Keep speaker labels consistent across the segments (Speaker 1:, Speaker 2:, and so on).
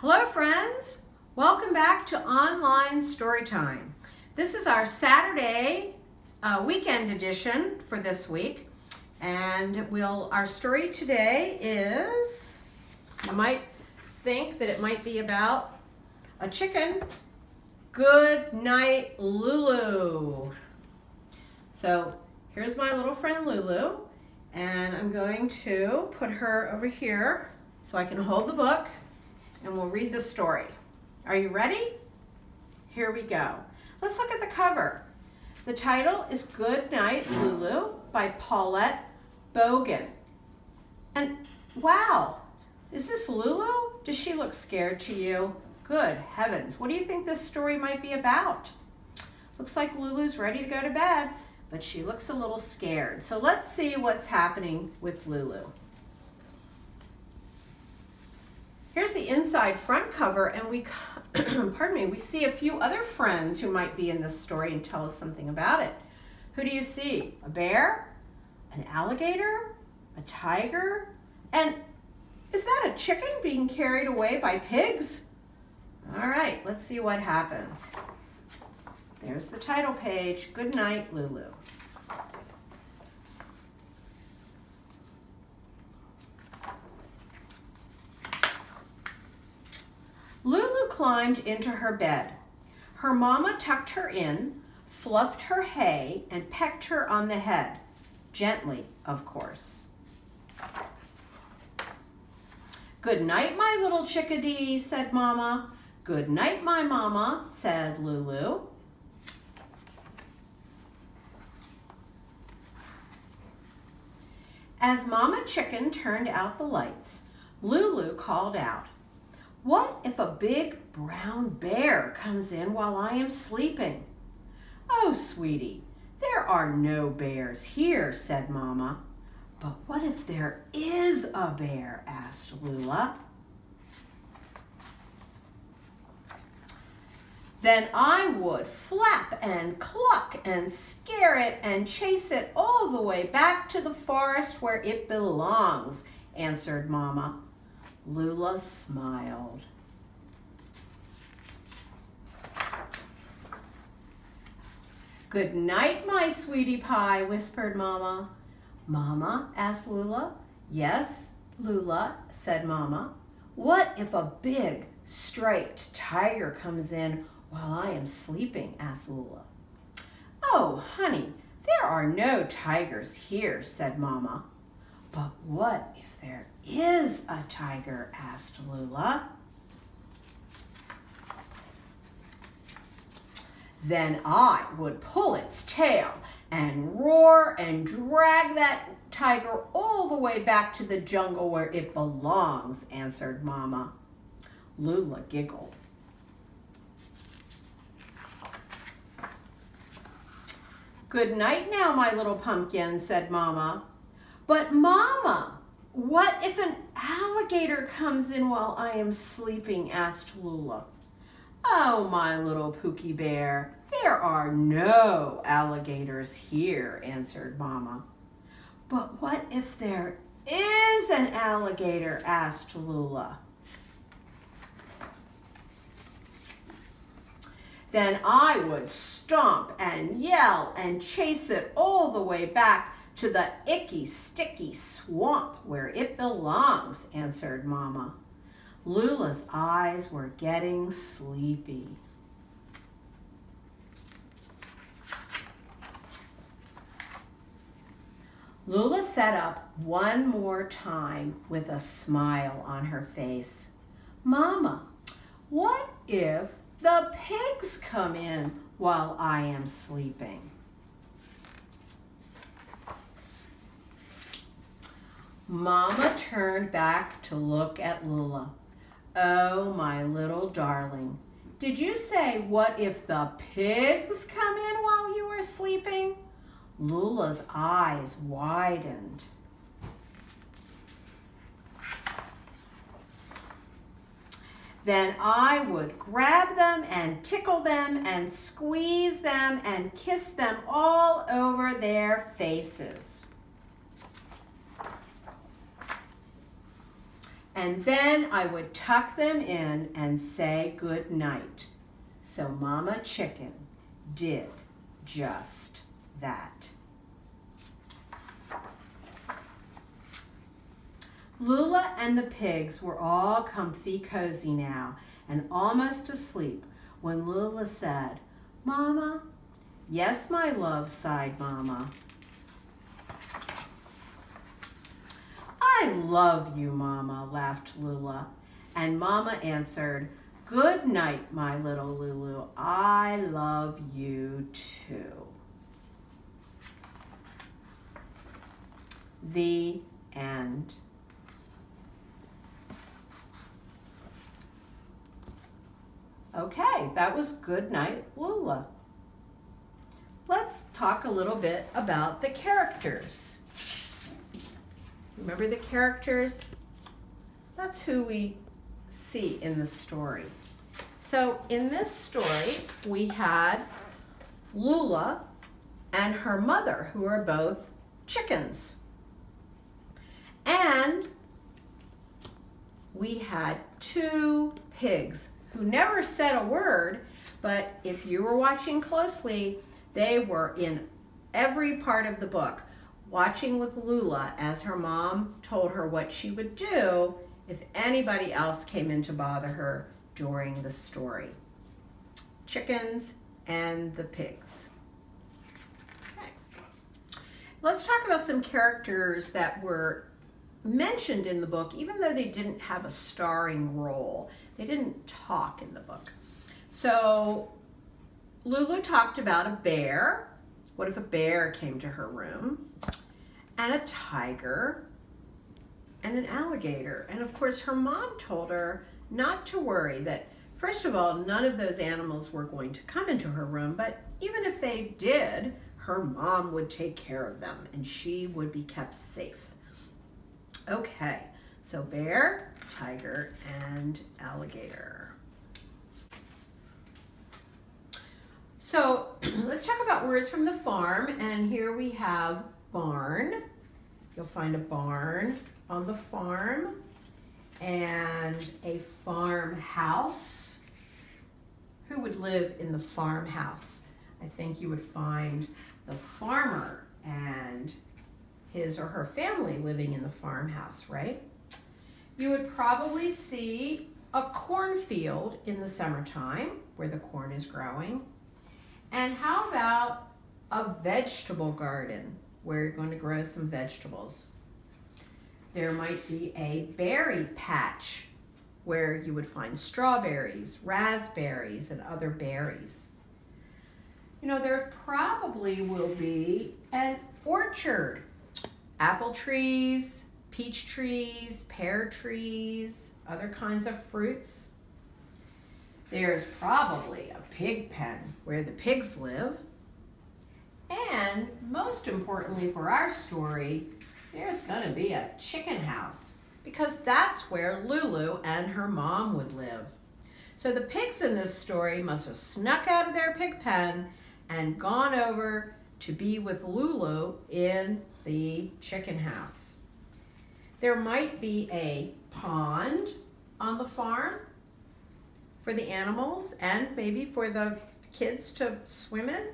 Speaker 1: Hello friends, welcome back to Online Storytime. This is our Saturday weekend edition for this week, and our story today is, you might think that it might be about a chicken. Goodnight, LuLu. So here's my little friend LuLu, and I'm going to put her over here so I can hold the book. And we'll read the story. Are you ready? Here we go. Let's look at the cover. The title is Goodnight, LuLu by Paulette, Bogan. And wow, is this LuLu? Does she look scared to you? Good heavens, what do you think this story might be about? Looks like LuLu's ready to go to bed, but she looks a little scared. So let's see what's happening with LuLu. Here's the inside front cover, and we see a few other friends who might be in this story and tell us something about it. Who do you see? A bear? An alligator? A tiger? And is that a chicken being carried away by pigs? All right, let's see what happens. There's the title page, Goodnight, LuLu. LuLu climbed into her bed. Her mama tucked her in, fluffed her hay, and pecked her on the head. Gently, of course. Good night, my little chickadee, said Mama. Good night, my mama, said LuLu. As Mama Chicken turned out the lights, LuLu called out, "What if a big brown bear comes in while I am sleeping?" "Oh, sweetie, there are no bears here," said Mama. "But what if there is a bear?" asked Lula. "Then I would flap and cluck and scare it and chase it all the way back to the forest where it belongs," answered Mama. Lula smiled. "Good night, my sweetie pie," whispered Mama. "Mama?" asked Lula. "Yes, Lula," said Mama. "What if a big, striped tiger comes in while I am sleeping?" asked Lula. "Oh, honey, there are no tigers here," said Mama. "But what if there is a tiger?" asked Lula. "Then I would pull its tail and roar and drag that tiger all the way back to the jungle where it belongs," answered Mama. Lula giggled. "Good night now, my little pumpkin," said Mama. "But Mama, what if an alligator comes in while I am sleeping?" asked Lula. "Oh, my little Pookie Bear, there are no alligators here," answered Mama. "But what if there is an alligator?" asked Lula. "Then I would stomp and yell and chase it all the way back to the icky, sticky swamp where it belongs," answered Mama. Lula's eyes were getting sleepy. Lula sat up one more time with a smile on her face. "Mama, what if the pigs come in while I am sleeping?" Mama turned back to look at Lula. "Oh, my little darling, did you say what if the pigs come in while you are sleeping?" Lula's eyes widened. "Then I would grab them and tickle them and squeeze them and kiss them all over their faces." And then I would tuck them in and say good night. So Mama Chicken did just that. Lula and the pigs were all comfy cozy now and almost asleep when Lula said, "Mama." "Yes, my love," sighed Mama. "I love you, Mama," laughed Lula. And Mama answered, "Good night, my little Lulu. I love you too." The end. Okay, that was Goodnight, Lula. Let's talk a little bit about the characters. Remember the characters? That's who we see in the story. So in this story, we had Lula and her mother, who are both chickens. And we had two pigs who never said a word, but if you were watching closely, they were in every part of the book, watching with Lula as her mom told her what she would do if anybody else came in to bother her during the story. Chickens and the pigs. Okay. Let's talk about some characters that were mentioned in the book, even though they didn't have a starring role. They didn't talk in the book. So Lulu talked about a bear. What if a bear came to her room? And a tiger and an alligator. And of course her mom told her not to worry, that first of all, none of those animals were going to come into her room, but even if they did, her mom would take care of them and she would be kept safe. Okay, so bear, tiger, and alligator. So let's talk about words from the farm, and here we have barn. You'll find a barn on the farm, and a farmhouse. Who would live in the farmhouse? I think you would find the farmer and his or her family living in the farmhouse, right? You would probably see a cornfield in the summertime where the corn is growing. And how about a vegetable garden where you're going to grow some vegetables? There might be a berry patch where you would find strawberries, raspberries, and other berries. You know, there probably will be an orchard. Apple trees, peach trees, pear trees, other kinds of fruits. There's probably a pig pen where the pigs live. And most importantly for our story, there's going to be a chicken house, because that's where Lulu and her mom would live. So the pigs in this story must have snuck out of their pig pen and gone over to be with Lulu in the chicken house. There might be a pond on the farm for the animals and maybe for the kids to swim in.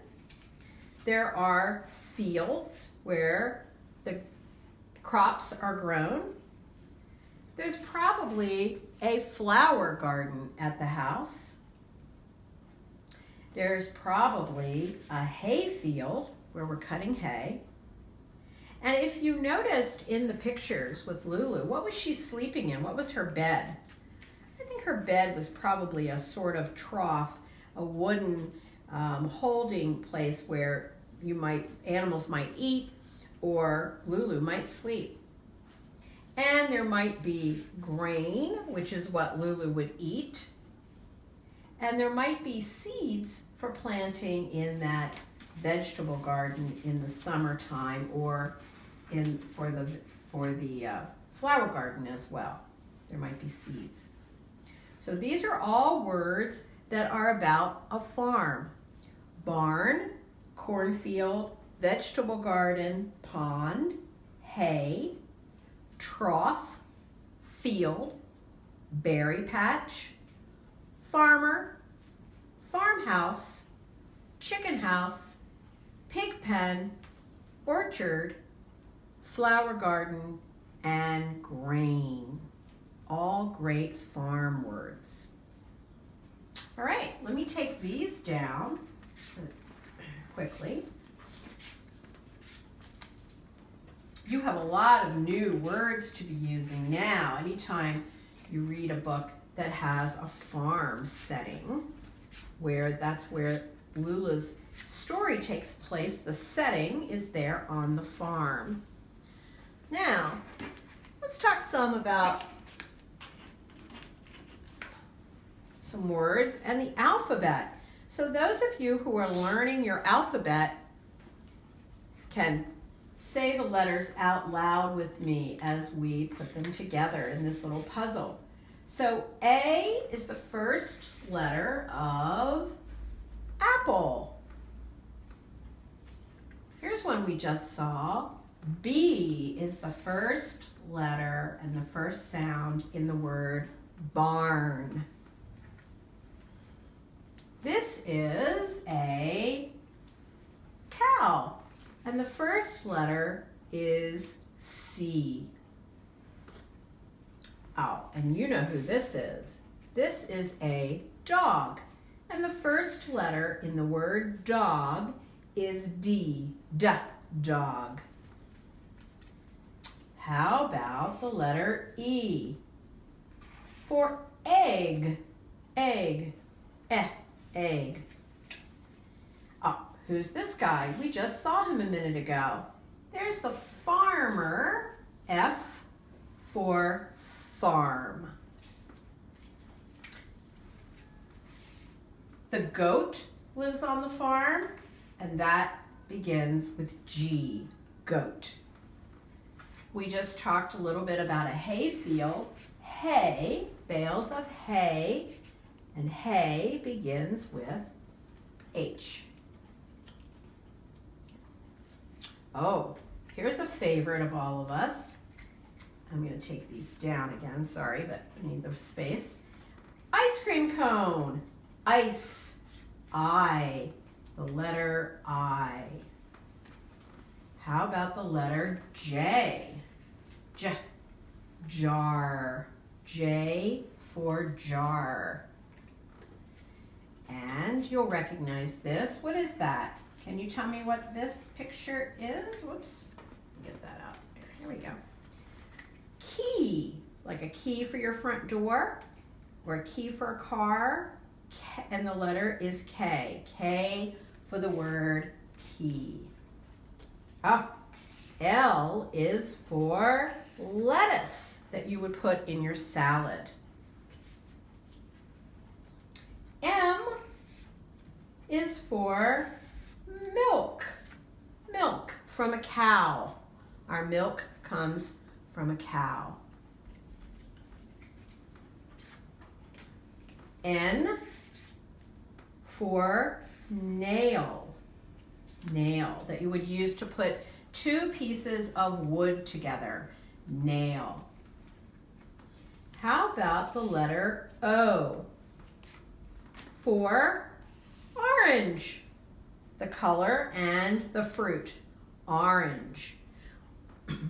Speaker 1: There are fields where the crops are grown. There's probably a flower garden at the house. There's probably a hay field where we're cutting hay. And if you noticed in the pictures with Lulu, what was she sleeping in? What was her bed? I think her bed was probably a sort of trough, a wooden holding place where animals might eat or Lulu might sleep. And there might be grain, which is what Lulu would eat. And there might be seeds for planting in that vegetable garden in the summertime, or for the flower garden as well. There might be seeds. So these are all words that are about a farm. Barn, cornfield, vegetable garden, pond, hay, trough, field, berry patch, farmer, farmhouse, chicken house, pig pen, orchard, flower garden, and grain. All great farm words. All right, let me take these down quickly. You have a lot of new words to be using now anytime you read a book that has a farm setting, where that's where LuLu's story takes place. The setting is there on the farm. Now, let's talk some about some words and the alphabet. So those of you who are learning your alphabet can say the letters out loud with me as we put them together in this little puzzle. So A is the first letter of apple. Here's one we just saw. B is the first letter and the first sound in the word barn. This is a cow, and the first letter is C. Oh, and you know who this is. This is a dog, and the first letter in the word dog is D, dog. How about the letter E for egg, egg. Oh, who's this guy? We just saw him a minute ago. There's the farmer, F for farm. The goat lives on the farm, and that begins with G, goat. We just talked a little bit about a hay field. Hay, bales of hay, and hay begins with H. Oh, here's a favorite of all of us. I'm going to take these down again, sorry, but I need the space. Ice cream cone, ice, I, the letter I. How about the letter J? Jar, J for jar. And you'll recognize this. What is that? Can you tell me what this picture is? Whoops, get that out. Here we go. Key, like a key for your front door or a key for a car. And the letter is K. K for the word key. Ah, L is for lettuce that you would put in your salad. M is for milk. Milk from a cow. Our milk comes from a cow. N for nail. Nail that you would use to put two pieces of wood together. Nail. How about the letter O for orange? The color and the fruit. Orange.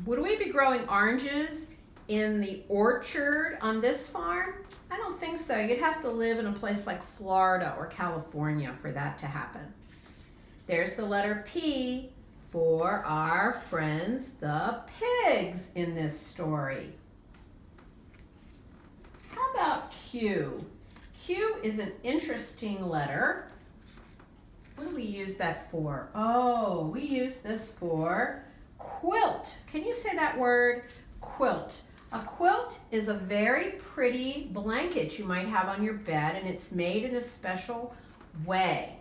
Speaker 1: Would we be growing oranges in the orchard on this farm? I don't think so. You'd have to live in a place like Florida or California for that to happen. There's the letter P for our friends, the pigs in this story. How about Q? Q is an interesting letter. What do we use that for? Oh, we use this for quilt. Can you say that word? Quilt. A quilt is a very pretty blanket you might have on your bed, and it's made in a special way.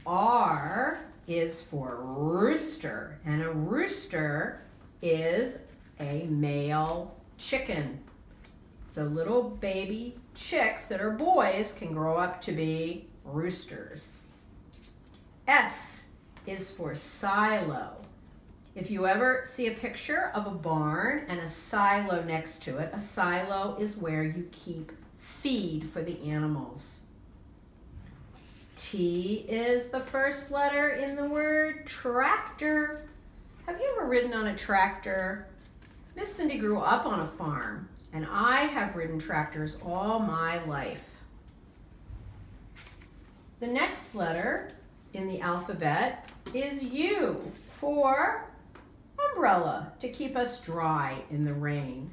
Speaker 1: R is for rooster, and a rooster is a male chicken. So little baby chicks that are boys can grow up to be roosters. S is for silo, If you ever see a picture of a barn and a silo next to it, a silo is where you keep feed for the animals. T is the first letter in the word tractor. Have you ever ridden on a tractor? Miss Cindy grew up on a farm, and I have ridden tractors all my life. The next letter in the alphabet is U for umbrella, to keep us dry in the rain.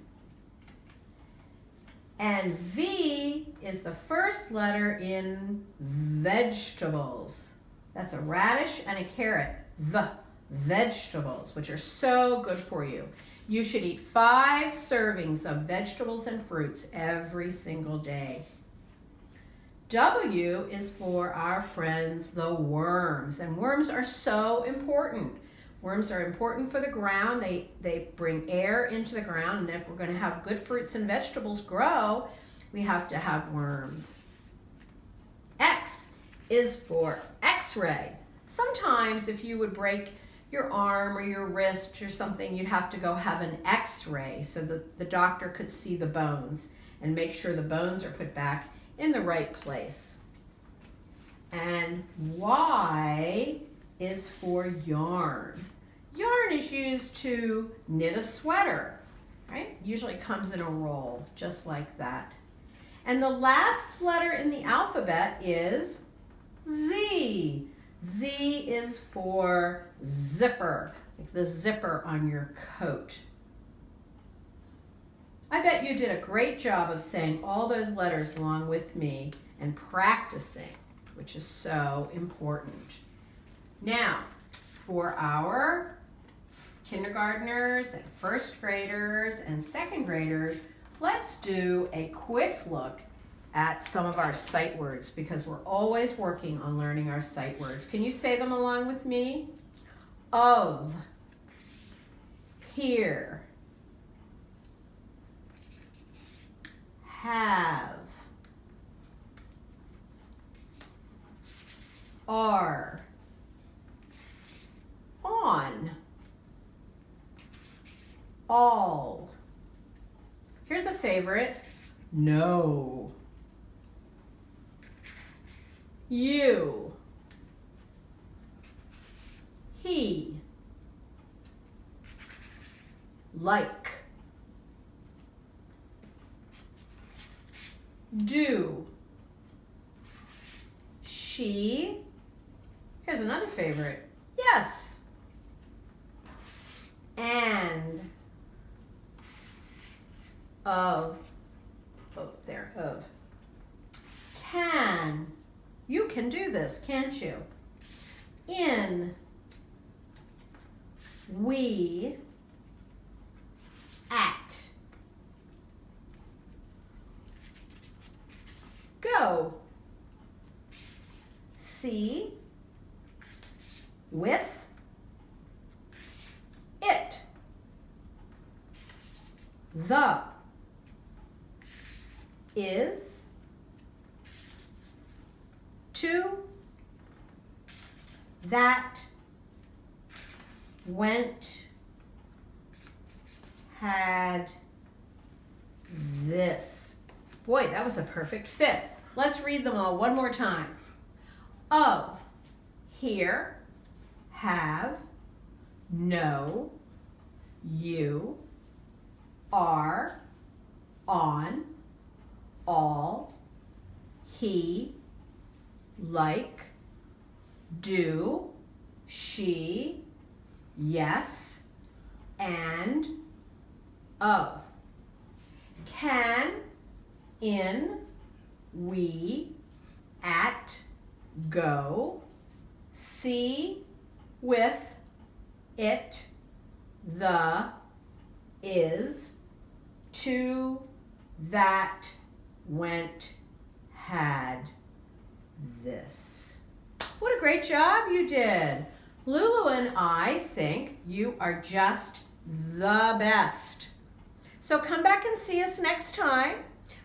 Speaker 1: And V is the first letter in vegetables. That's a radish and a carrot. The vegetables, which are so good for you. You should eat 5 servings of vegetables and fruits every single day. W is for our friends, the worms. And worms are so important. Worms are important for the ground. They bring air into the ground, and if we're going to have good fruits and vegetables grow, we have to have worms. X is for X-ray. Sometimes if you would break your arm or your wrist or something, you'd have to go have an X-ray so that the doctor could see the bones and make sure the bones are put back in the right place. And Y is for yarn. Yarn is used to knit a sweater, right? Usually comes in a roll, just like that. And the last letter in the alphabet is Z. Z is for zipper, like the zipper on your coat. I bet you did a great job of saying all those letters along with me and practicing, which is so important. Now, for our kindergartners and first graders and second graders, let's do a quick look at some of our sight words because we're always working on learning our sight words. Can you say them along with me? Of, here, have, are, on, all. Here's a favorite. No. You. He. Like. Do. She. Here's another favorite. Yes. And. Of. Oh, there. Of. Can. You can do this, can't you? In. We. At. Go. See. With. It. The. Is. To. That. Went. Had. This. Boy, that was a perfect fit. Let's read them all one more time. Of, here, have, know, you, are, on, all, he, like, do, she, yes, and, of. Can, in, we, at, go, see, with, it, the, is, to, that, went, had, this. What a great job you did. Lulu and I think you are just the best. So come back and see us next time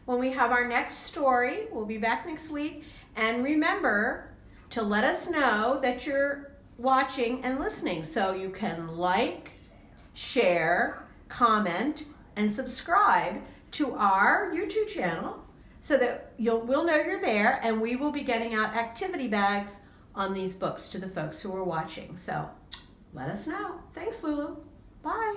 Speaker 1: when we have our next story. We'll be back next week. And remember to let us know that you're watching and listening so you can like, share, comment, and subscribe to our YouTube channel so that we'll know you're there, and we will be getting out activity bags on these books to the folks who are watching. So let us know. Thanks, Lulu. Bye.